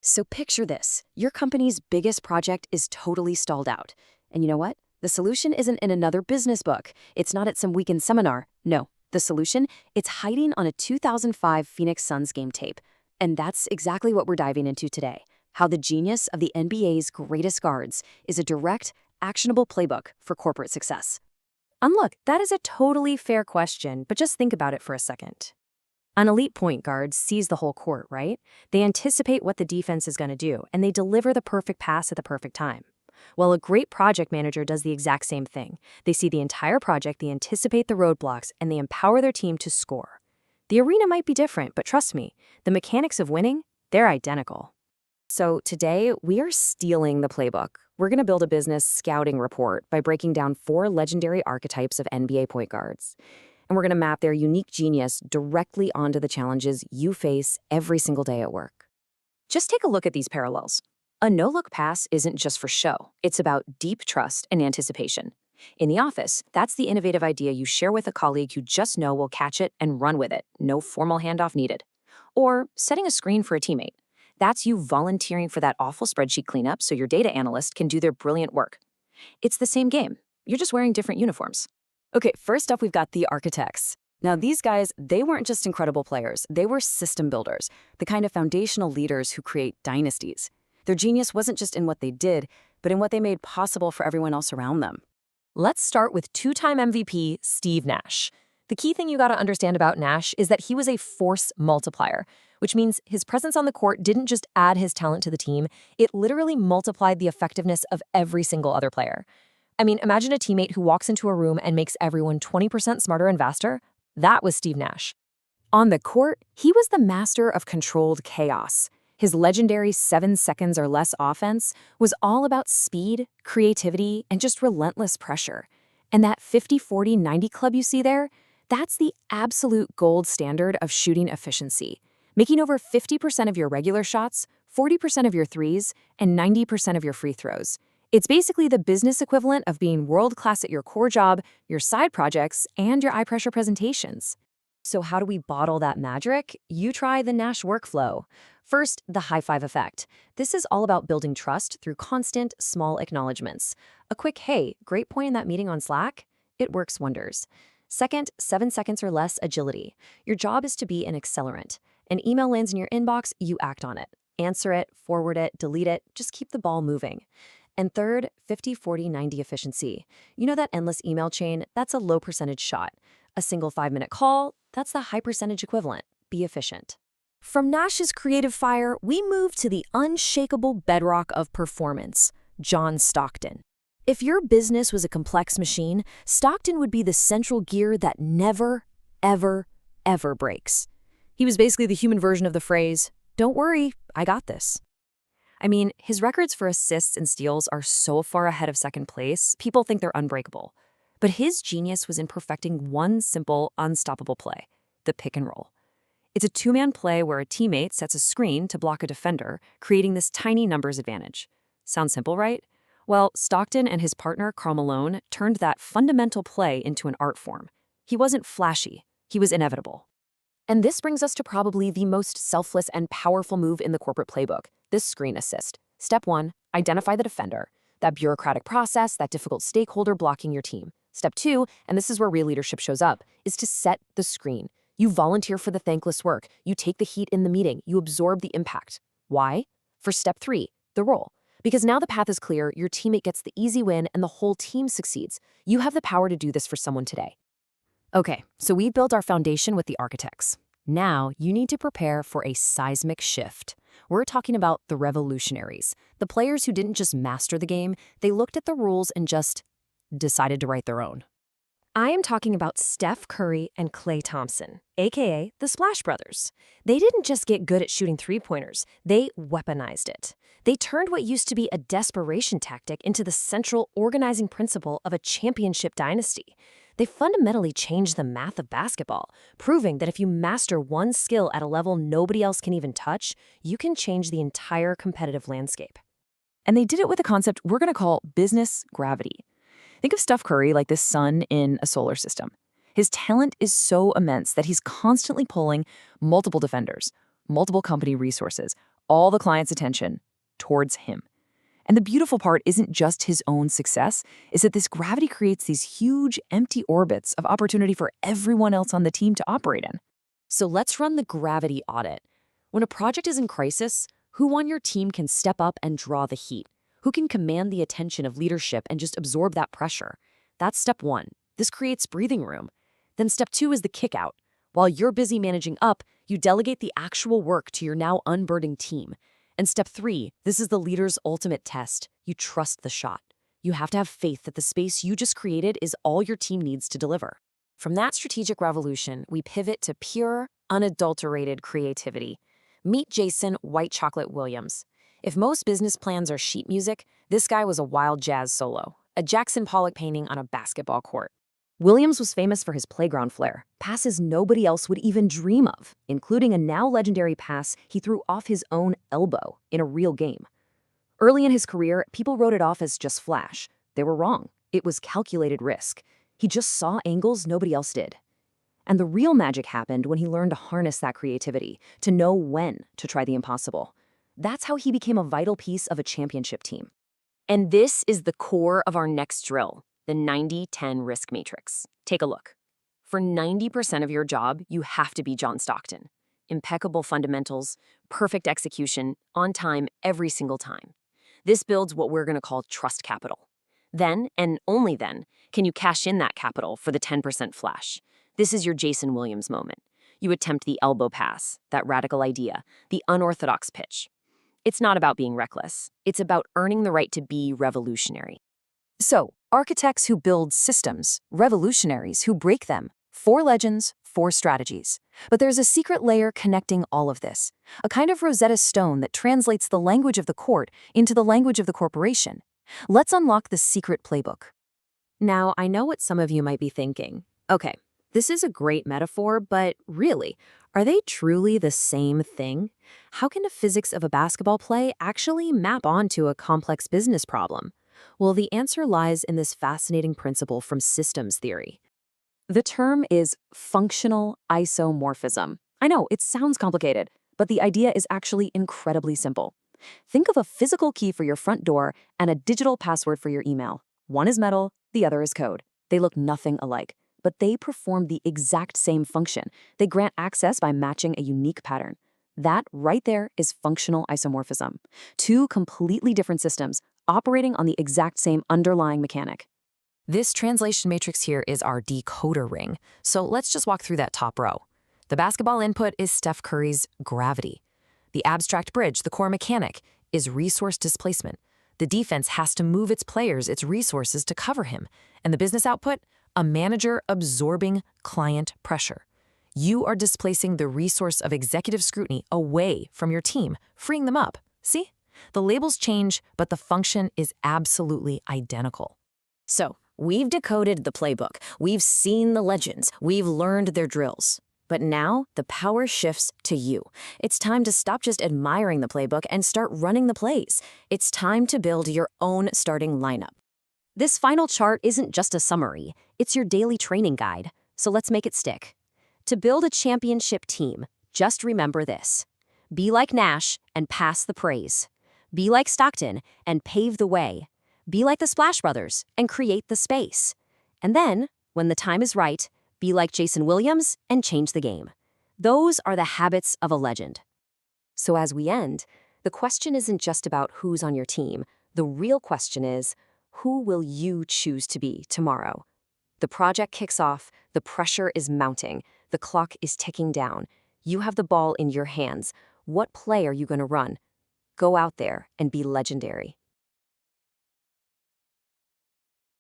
So picture this. Your company's biggest project is totally stalled out. And you know what? The solution isn't in another business book. It's not at some weekend seminar. No, the solution, it's hiding on a 2005 Phoenix Suns game tape. And that's exactly what we're diving into today. How the genius of the NBA's greatest guards is a direct, actionable playbook for corporate success. And look, that is a totally fair question, but just think about it for a second. An elite point guard sees the whole court, right? They anticipate what the defense is going to do, and they deliver the perfect pass at the perfect time. Well, a great project manager does the exact same thing. They see the entire project, they anticipate the roadblocks, and they empower their team to score. The arena might be different, but trust me, the mechanics of winning, they're identical. So today, we are stealing the playbook. We're going to build a business scouting report by breaking down 4 legendary archetypes of NBA point guards. And we're going to map their unique genius directly onto the challenges you face every single day at work. Just take a look at these parallels. A no-look pass isn't just for show. It's about deep trust and anticipation. In the office, that's the innovative idea you share with a colleague you just know will catch it and run with it, no formal handoff needed. Or setting a screen for a teammate. That's you volunteering for that awful spreadsheet cleanup so your data analyst can do their brilliant work. It's the same game. You're just wearing different uniforms. Okay, first up, we've got the architects. Now, these guys, they weren't just incredible players. They were system builders, the kind of foundational leaders who create dynasties. Their genius wasn't just in what they did, but in what they made possible for everyone else around them. Let's start with 2-time MVP Steve Nash. The key thing you got to understand about Nash is that he was a force multiplier, which means his presence on the court didn't just add his talent to the team, it literally multiplied the effectiveness of every single other player. I mean, imagine a teammate who walks into a room and makes everyone 20% smarter and faster. That was Steve Nash. On the court, he was the master of controlled chaos. His legendary 7 seconds or less offense was all about speed, creativity, and just relentless pressure. And that 50-40-90 club you see there, that's the absolute gold standard of shooting efficiency, making over 50% of your regular shots, 40% of your threes, and 90% of your free throws. It's basically the business equivalent of being world-class at your core job, your side projects, and your high-pressure presentations. So how do we bottle that magic? You try the Nash workflow. First, the high five effect. This is all about building trust through constant, small acknowledgments. A quick, hey, great point in that meeting on Slack? It works wonders. Second, 7 seconds or less agility. Your job is to be an accelerant. An email lands in your inbox, you act on it. Answer it, forward it, delete it, just keep the ball moving. And third, 50-40-90 efficiency. You know that endless email chain? That's a low percentage shot. A single 5-minute call, that's the high percentage equivalent. Be efficient. From Nash's creative fire, we move to the unshakable bedrock of performance, John Stockton. If your business was a complex machine, Stockton would be the central gear that never, ever, ever breaks. He was basically the human version of the phrase, "Don't worry, I got this." I mean, his records for assists and steals are so far ahead of second place, people think they're unbreakable. But his genius was in perfecting one simple, unstoppable play, the pick and roll. It's a 2-man play where a teammate sets a screen to block a defender, creating this tiny numbers advantage. Sounds simple, right? Well, Stockton and his partner, Karl Malone, turned that fundamental play into an art form. He wasn't flashy, he was inevitable. And this brings us to probably the most selfless and powerful move in the corporate playbook, this screen assist. Step 1, identify the defender, that bureaucratic process, that difficult stakeholder blocking your team. Step 2, and this is where real leadership shows up, is to set the screen. You volunteer for the thankless work. You take the heat in the meeting. You absorb the impact. Why? For step 3, the role. Because now the path is clear, your teammate gets the easy win, and the whole team succeeds. You have the power to do this for someone today. Okay, so we've built our foundation with the architects. Now you need to prepare for a seismic shift. We're talking about the revolutionaries, the players who didn't just master the game, they looked at the rules and just decided to write their own. I am talking about Steph Curry and Klay Thompson, aka the Splash Brothers. They didn't just get good at shooting three-pointers, they weaponized it. They turned what used to be a desperation tactic into the central organizing principle of a championship dynasty. They fundamentally changed the math of basketball, proving that if you master one skill at a level nobody else can even touch, you can change the entire competitive landscape. And they did it with a concept we're going to call business gravity. Think of Steph Curry like this sun in a solar system. His talent is so immense that he's constantly pulling multiple defenders, multiple company resources, all the client's attention towards him. And the beautiful part isn't just his own success, is that this gravity creates these huge empty orbits of opportunity for everyone else on the team to operate in. So let's run the gravity audit. When a project is in crisis, who on your team can step up and draw the heat? Who can command the attention of leadership and just absorb that pressure? That's step 1. This creates breathing room. Then step 2 is the kick out. While you're busy managing up, you delegate the actual work to your now unburdened team. And step 3, this is the leader's ultimate test. You trust the shot. You have to have faith that the space you just created is all your team needs to deliver. From that strategic revolution, we pivot to pure, unadulterated creativity. Meet Jason White Chocolate Williams. If most business plans are sheet music, this guy was a wild jazz solo, a Jackson Pollock painting on a basketball court. Williams was famous for his playground flair, passes nobody else would even dream of, including a now legendary pass he threw off his own elbow in a real game. Early in his career, people wrote it off as just flash. They were wrong. It was calculated risk. He just saw angles nobody else did. And the real magic happened when he learned to harness that creativity, to know when to try the impossible. That's how he became a vital piece of a championship team. And this is the core of our next drill, the 90-10 risk matrix. Take a look. For 90% of your job, you have to be John Stockton. Impeccable fundamentals, perfect execution, on time every single time. This builds what we're going to call trust capital. Then, and only then, can you cash in that capital for the 10% flash. This is your Jason Williams moment. You attempt the elbow pass, that radical idea, the unorthodox pitch. It's not about being reckless. It's about earning the right to be revolutionary. So, architects who build systems, revolutionaries who break them. 4 legends, 4 strategies. But there's a secret layer connecting all of this, a kind of Rosetta Stone that translates the language of the court into the language of the corporation. Let's unlock the secret playbook. Now, I know what some of you might be thinking. Okay, this is a great metaphor, but really, are they truly the same thing? How can the physics of a basketball play actually map onto a complex business problem? Well, the answer lies in this fascinating principle from systems theory. The term is functional isomorphism. I know, it sounds complicated, but the idea is actually incredibly simple. Think of a physical key for your front door and a digital password for your email. One is metal, the other is code. They look nothing alike, but they perform the exact same function. They grant access by matching a unique pattern. That right there is functional isomorphism. 2 completely different systems operating on the exact same underlying mechanic. This translation matrix here is our decoder ring, so let's just walk through that top row. The basketball input is Steph Curry's gravity. The abstract bridge, the core mechanic, is resource displacement. The defense has to move its players, its resources to cover him. And the business output, a manager absorbing client pressure. You are displacing the resource of executive scrutiny away from your team, freeing them up. See? The labels change, but the function is absolutely identical. So, we've decoded the playbook, we've seen the legends, we've learned their drills. But now, the power shifts to you. It's time to stop just admiring the playbook and start running the plays. It's time to build your own starting lineup. This final chart isn't just a summary, it's your daily training guide. So let's make it stick. To build a championship team, just remember this. Be like Nash and pass the praise. Be like Stockton and pave the way. Be like the Splash Brothers and create the space. And then, when the time is right, be like Jason Williams and change the game. Those are the habits of a legend. So as we end, the question isn't just about who's on your team. The real question is, who will you choose to be tomorrow? The project kicks off, the pressure is mounting, the clock is ticking down. You have the ball in your hands. What play are you going to run? Go out there and be legendary.